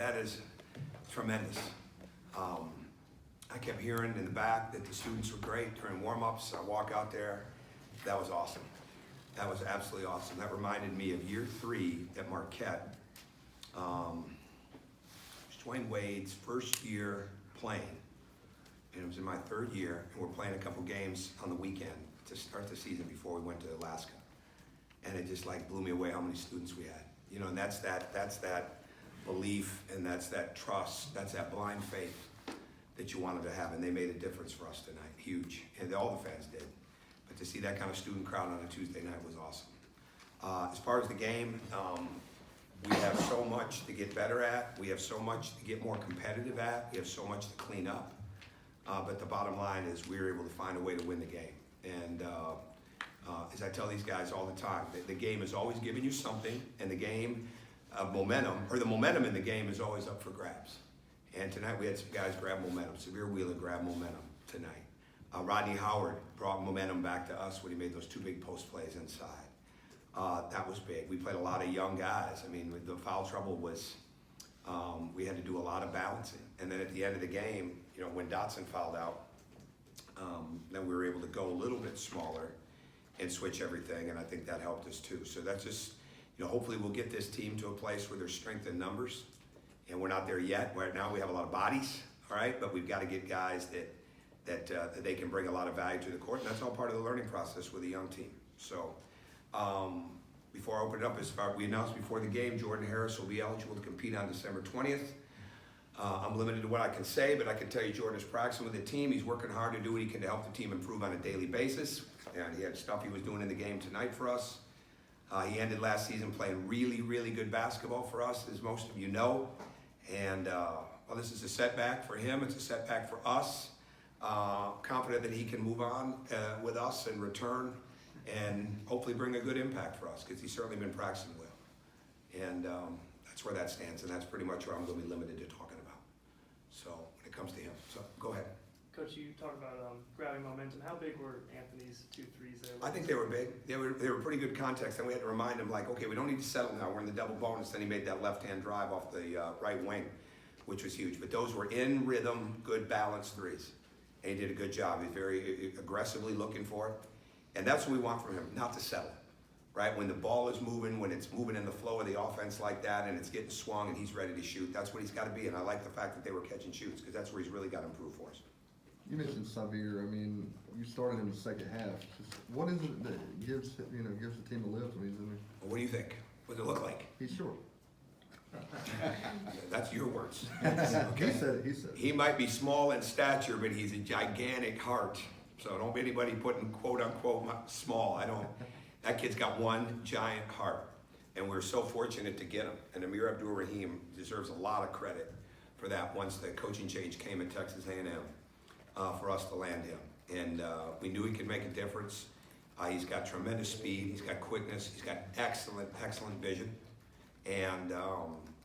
that is tremendous. I kept hearing in the back that the students were great during warm-ups. I walk out there, that was awesome. That was absolutely awesome. That reminded me of year 3 at Marquette. It was Dwayne Wade's first year playing, and it was in my 3rd year, and we're playing a couple games on the weekend to start the season before we went to Alaska. And it just like blew me away how many students we had. You know, and that's that belief, and that's that trust, that's that blind faith that you wanted to have, and they made a difference for us tonight, huge, and all the fans did. But to see that kind of student crowd on a Tuesday night was awesome. As far as the game, we have so much to get better at, we have so much to get more competitive at, we have so much to clean up, but the bottom line is we were able to find a way to win the game. And as I tell these guys all the time, the game is always giving you something, and the game momentum, or the momentum in the game is always up for grabs. And tonight we had some guys grab momentum. Severe Wheeler grabbed momentum tonight. Rodney Howard brought momentum back to us when he made those 2 big post plays inside. That was big. We played a lot of young guys. I mean, the foul trouble was, we had to do a lot of balancing. And then at the end of the game, you know, when Dotson fouled out, then we were able to go a little bit smaller and switch everything, and I think that helped us too. So that's just, you know, hopefully we'll get this team to a place where there's strength in numbers, and we're not there yet. Right now we have a lot of bodies, all right, but we've got to get guys that they can bring a lot of value to the court, and that's all part of the learning process with a young team. So before I open it up, as far we announced before the game, Jordan Harris will be eligible to compete on December 20th. I'm limited to what I can say, but I can tell you Jordan is practicing with the team. He's working hard to do what he can to help the team improve on a daily basis. And he had stuff he was doing in the game tonight for us. He ended last season playing really, really good basketball for us, as most of you know. And well, this is a setback for him. It's a setback for us. Confident that he can move on with us and return and hopefully bring a good impact for us, because he's certainly been practicing well. And that's where that stands, and that's pretty much where I'm going to be limited to talking about. So when it comes to him, so go ahead. Coach, you talked about grabbing momentum. How big were Anthony's 2 threes there? I think they were big. They were pretty good context, and we had to remind him, like, okay, we don't need to settle now. We're in the double bonus. Then he made that left-hand drive off the right wing, which was huge. But those were in rhythm, good balanced threes, and he did a good job. He's very aggressively looking for it, and that's what we want from him, not to settle. Right? When the ball is moving, when it's moving in the flow of the offense like that, and it's getting swung and he's ready to shoot, that's what he's got to be. And I like the fact that they were catching shoots, because that's where he's really got to improve for us. You mentioned Xavier. I mean, you started in the second half. Just what is it that gives the team a lift when he's in there? Well, what do you think? What does it look like? He's short. That's your words. Okay. He said it. He might be small in stature, but he's a gigantic heart. So don't be anybody putting quote unquote small. That kid's got one giant heart, and we're so fortunate to get him. And Amir Abdur-Rahim deserves a lot of credit for that once the coaching change came at Texas A&M for us to land him. And we knew he could make a difference. He's got tremendous speed, he's got quickness, he's got excellent vision, and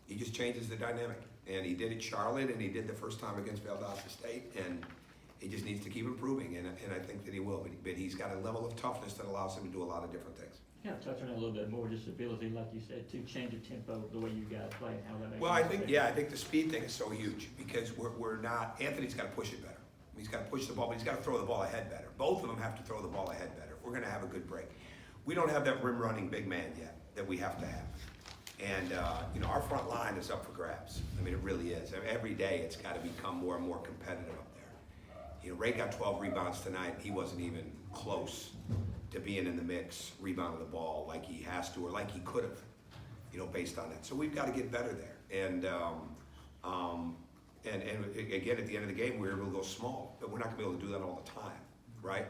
he just changes the dynamic. And he did it at Charlotte, and he did the first time against Valdosta State, and he just needs to keep improving, and I think that he will. But he's got a level of toughness that allows him to do a lot of different things. Yeah, touch on it a little bit more, just ability, like you said, to change the tempo the way you guys play and how that makes. Well, I think the speed thing is so huge, because we're not. Anthony's got to push it better. He's got to push the ball, but he's got to throw the ball ahead better. Both of them have to throw the ball ahead better if we're going to have a good break. We don't have that rim running big man yet that we have to have. And our front line is up for grabs. I mean, it really is. Every day it's got to become more and more competitive up there. Ray got 12 rebounds tonight. He wasn't even close to being in the mix, rebounding the ball like he has to or like he could have, based on that. So we've got to get better there. And again, at the end of the game, we were able to go small, but we're not going to be able to do that all the time, right?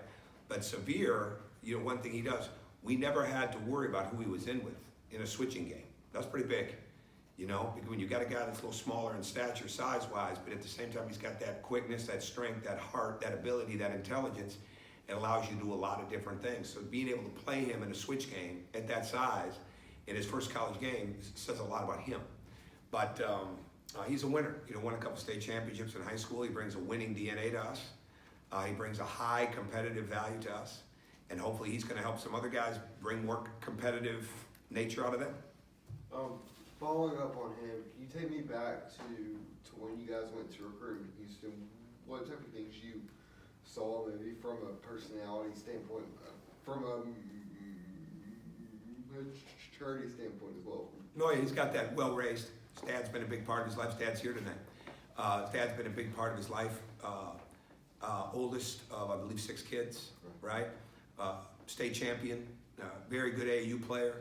But Severe, one thing he does, we never had to worry about who he was in with in a switching game. That's pretty big. Because when you got a guy that's a little smaller in stature, size-wise, but at the same time he's got that quickness, that strength, that heart, that ability, that intelligence, it allows you to do a lot of different things. So being able to play him in a switch game at that size in his first college game says a lot about him. But he's a winner. Won a couple state championships in high school. He brings a winning DNA to us. He brings a high competitive value to us. And hopefully he's going to help some other guys bring more competitive nature out of them. Following up on him, can you take me back to when you guys went to recruit in Houston? What type of things you saw, maybe from a personality standpoint, from a maturity standpoint as well? No, he's got that well raised. His dad's been a big part of his life. His dad's here tonight. His dad's been a big part of his life. Oldest of, I believe, 6 kids, right? State champion, very good AAU player.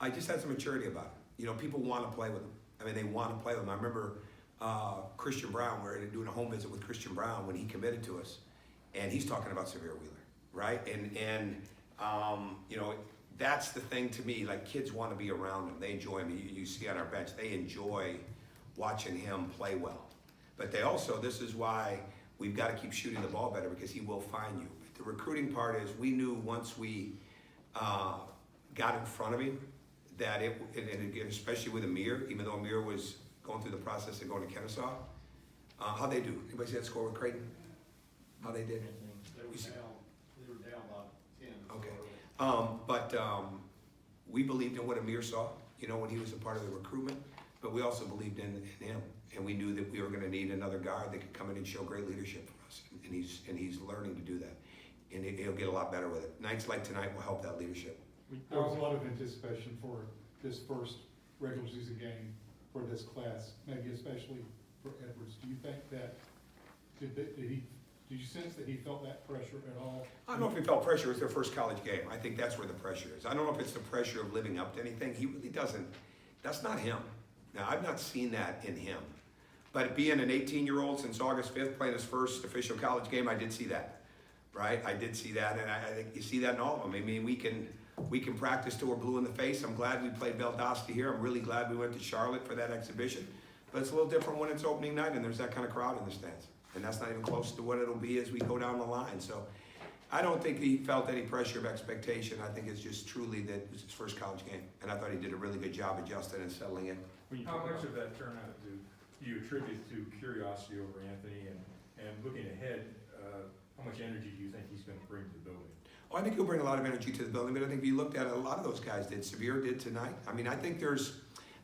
I just had some maturity about him. You know, people want to play with him. I mean, they want to play with him. I remember Christian Brown, we were doing a home visit with Christian Brown when he committed to us, and he's talking about Severe Wheeler, right? And you know, that's the thing to me, like kids want to be around him. They enjoy him. You see on our bench, they enjoy watching him play well. But they also, this is why we've got to keep shooting the ball better, because he will find you. The recruiting part is, we knew once we got in front of him that and again, especially with Amir, even though Amir was going through the process of going to Kennesaw, how'd they do? Anybody see that score with Crean? How they did? They were down by 10. Okay. But we believed in what Amir saw, you know, when he was a part of the recruitment, but we also believed in him. And we knew that we were going to need another guard that could come in and show great leadership for us. And he's learning to do that. And he'll get a lot better with it. Nights like tonight will help that leadership. There was a lot of anticipation for this first regular season game for this class, maybe especially for Edwards. Do you think that, did you sense that he felt that pressure at all? I don't know if he felt pressure. It's their first college game. I think that's where the pressure is. I don't know if it's the pressure of living up to anything. He really doesn't. That's not him. Now, I've not seen that in him. But being an 18-year-old since August 5th, playing his first official college game, I did see that, right? I did see that, and I think you see that in all of them. I mean, we can practice till we're blue in the face. I'm glad we played Valdosta here. I'm really glad we went to Charlotte for that exhibition. But it's a little different when it's opening night and there's that kind of crowd in the stands. And that's not even close to what it'll be as we go down the line. So I don't think he felt any pressure of expectation. I think it's just truly that it was his first college game. And I thought he did a really good job adjusting and settling in. How much of that turnout do you attribute to curiosity over Anthony, and looking ahead, how much energy do you think he's going to bring to the building? Oh, I think he'll bring a lot of energy to the building, but I think if you looked at it, a lot of those guys did. Severe did tonight. I mean, I think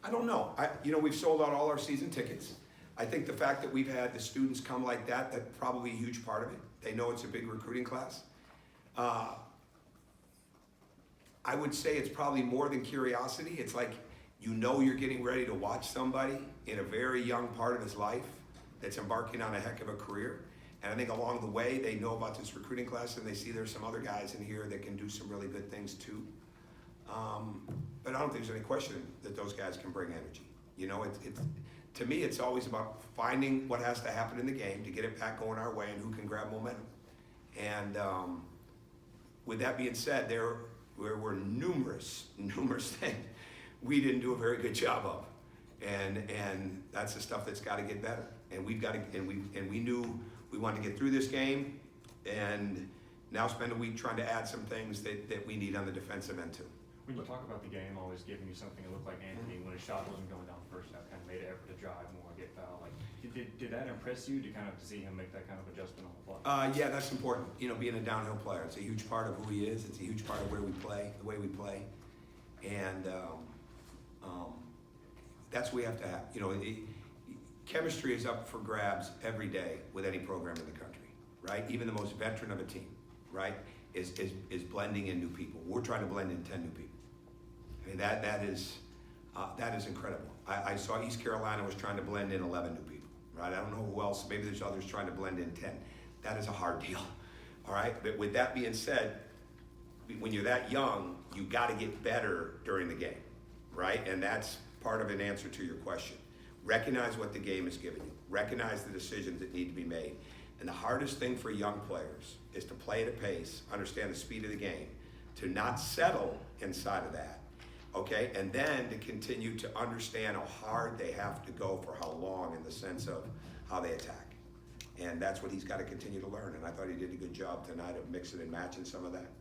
I don't know. You know, we've sold out all our season tickets. I think the fact that we've had the students come like that's probably a huge part of it. They know it's a big recruiting class. I would say it's probably more than curiosity. It's like, you know, you're getting ready to watch somebody in a very young part of his life that's embarking on a heck of a career. And I think along the way, they know about this recruiting class and they see there's some other guys in here that can do some really good things too. But I don't think there's any question that those guys can bring energy. You know, to me, it's always about finding what has to happen in the game to get it back going our way and who can grab momentum. And with that being said, there were numerous things we didn't do a very good job of. And that's the stuff that's got to get better. And we've got to, and we knew we wanted to get through this game, and now spend a week trying to add some things that we need on the defensive end too. When you talk about the game always giving you something that looked like Anthony when his shot wasn't going down the first half, kind of made an effort to drive more, get fouled. Like, did that impress you to kind of see him make that kind of adjustment on the fly? Yeah, that's important. You know, being a downhill player, it's a huge part of who he is. It's a huge part of where we play, the way we play, and that's what we have to have. You know, chemistry is up for grabs every day with any program in the country, right? Even the most veteran of a team, right, is blending in new people. We're trying to blend in 10 new people. I mean, that is incredible. I saw East Carolina was trying to blend in 11 new people, right? I don't know who else. Maybe there's others trying to blend in 10. That is a hard deal, all right? But with that being said, when you're that young, you got to get better during the game, right? And that's part of an answer to your question. Recognize what the game is giving you. Recognize the decisions that need to be made. And the hardest thing for young players is to play at a pace, understand the speed of the game, to not settle inside of that, okay? And then to continue to understand how hard they have to go for how long in the sense of how they attack. And that's what he's got to continue to learn. And I thought he did a good job tonight of mixing and matching some of that.